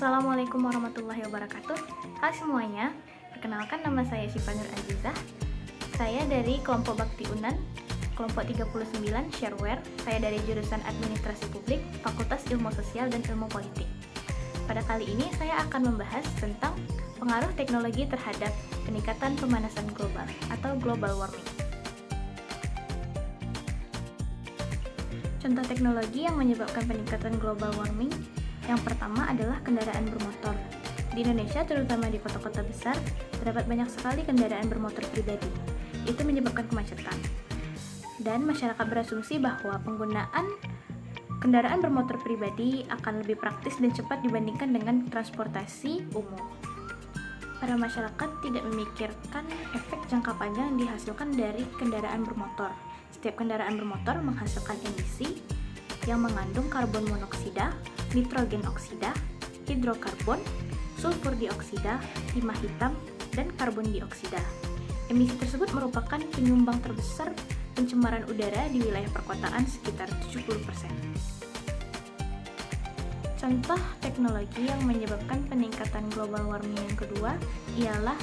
Assalamualaikum warahmatullahi wabarakatuh. Hai semuanya, perkenalkan nama saya Syifa Nur Azizah. Saya dari kelompok Bakti Unan, kelompok 39 Shareware. Saya dari jurusan Administrasi Publik, Fakultas Ilmu Sosial dan Ilmu Politik. Pada kali ini saya akan membahas tentang pengaruh teknologi terhadap peningkatan pemanasan global atau global warming. Contoh teknologi yang menyebabkan peningkatan global warming yang pertama adalah kendaraan bermotor. Di Indonesia, terutama di kota-kota besar, terdapat banyak sekali kendaraan bermotor pribadi. Itu menyebabkan kemacetan. Dan masyarakat berasumsi bahwa penggunaan kendaraan bermotor pribadi akan lebih praktis dan cepat dibandingkan dengan transportasi umum. Para masyarakat tidak memikirkan efek jangka panjang yang dihasilkan dari kendaraan bermotor. Setiap kendaraan bermotor menghasilkan emisi yang mengandung karbon monoksida, nitrogen oksida, hidrokarbon, sulfur dioksida, timah hitam, dan karbon dioksida. Emisi tersebut merupakan penyumbang terbesar pencemaran udara di wilayah perkotaan sekitar 70%. Contoh teknologi yang menyebabkan peningkatan global warming yang kedua ialah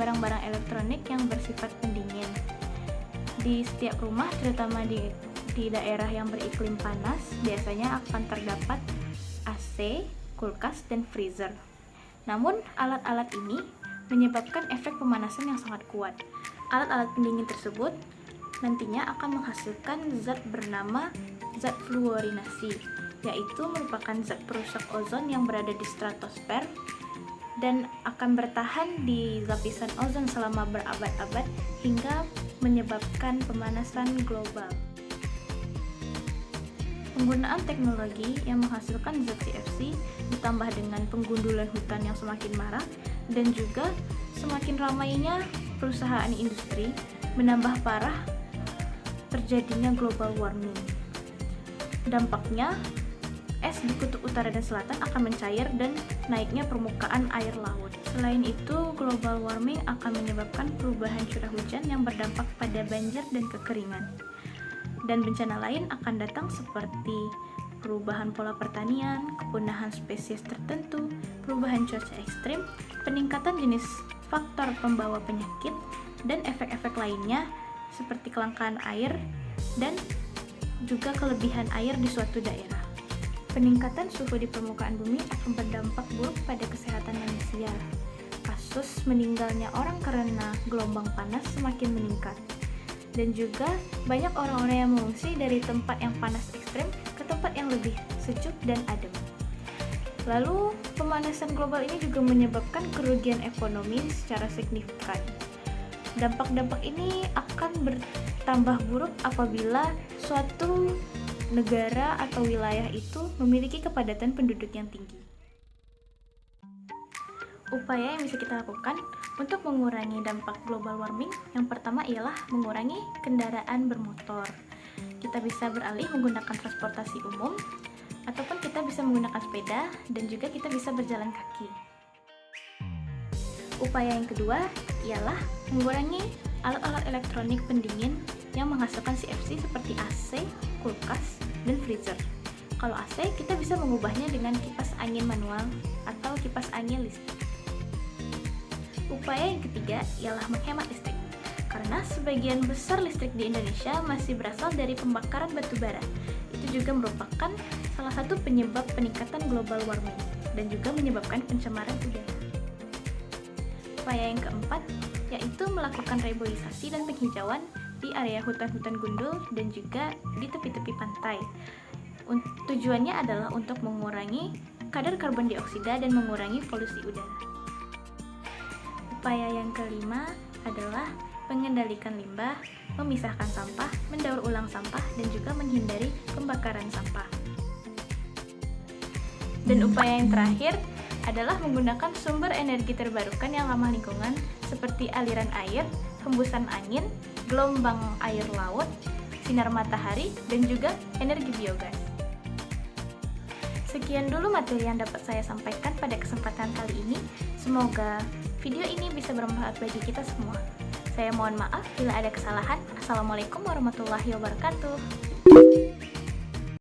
barang-barang elektronik yang bersifat pendingin. Di setiap rumah, terutama di daerah yang beriklim panas, biasanya akan terdapat AC, kulkas, dan freezer. Namun, alat-alat ini menyebabkan efek pemanasan yang sangat kuat. Alat-alat pendingin tersebut nantinya akan menghasilkan zat bernama zat fluorinasi, yaitu merupakan zat perusak ozon yang berada di stratosfer dan akan bertahan di lapisan ozon selama berabad-abad hingga menyebabkan pemanasan global. Penggunaan teknologi yang menghasilkan zat CFC ditambah dengan penggundulan hutan yang semakin marak dan juga semakin ramainya perusahaan industri menambah parah terjadinya global warming. Dampaknya, es di kutub utara dan selatan akan mencair dan naiknya permukaan air laut. Selain itu, global warming akan menyebabkan perubahan curah hujan yang berdampak pada banjir dan kekeringan. Dan bencana lain akan datang seperti perubahan pola pertanian, kepunahan spesies tertentu, perubahan cuaca ekstrim, peningkatan jenis faktor pembawa penyakit, dan efek-efek lainnya seperti kelangkaan air dan juga kelebihan air di suatu daerah. Peningkatan suhu di permukaan bumi akan berdampak buruk pada kesehatan manusia. Kasus meninggalnya orang karena gelombang panas semakin meningkat. Dan juga banyak orang-orang yang mengungsi dari tempat yang panas ekstrem ke tempat yang lebih sejuk dan adem. Lalu, pemanasan global ini juga menyebabkan kerugian ekonomi secara signifikan. Dampak-dampak ini akan bertambah buruk apabila suatu negara atau wilayah itu memiliki kepadatan penduduk yang tinggi. Upaya yang bisa kita lakukan untuk mengurangi dampak global warming yang pertama ialah mengurangi kendaraan bermotor. Kita bisa beralih menggunakan transportasi umum ataupun kita bisa menggunakan sepeda dan juga kita bisa berjalan kaki. Upaya yang kedua ialah mengurangi alat-alat elektronik pendingin yang menghasilkan CFC seperti AC, kulkas, dan freezer. Kalau AC, kita bisa mengubahnya dengan kipas angin manual atau kipas angin listrik. Upaya yang ketiga ialah menghemat listrik, karena sebagian besar listrik di Indonesia masih berasal dari pembakaran batu bara. Itu juga merupakan salah satu penyebab peningkatan global warming dan juga menyebabkan pencemaran udara. Upaya yang keempat yaitu melakukan reboisasi dan penghijauan di area hutan-hutan gundul dan juga di tepi-tepi pantai. Tujuannya adalah untuk mengurangi kadar karbon dioksida dan mengurangi polusi udara. Upaya yang kelima adalah mengendalikan limbah, memisahkan sampah, mendaur ulang sampah, dan juga menghindari pembakaran sampah. Dan upaya yang terakhir adalah menggunakan sumber energi terbarukan yang ramah lingkungan seperti aliran air, hembusan angin, gelombang air laut, sinar matahari, dan juga energi biogas. Sekian dulu materi yang dapat saya sampaikan pada kesempatan kali ini. Semoga video ini bisa bermanfaat bagi kita semua. Saya mohon maaf bila ada kesalahan. Assalamualaikum warahmatullahi wabarakatuh.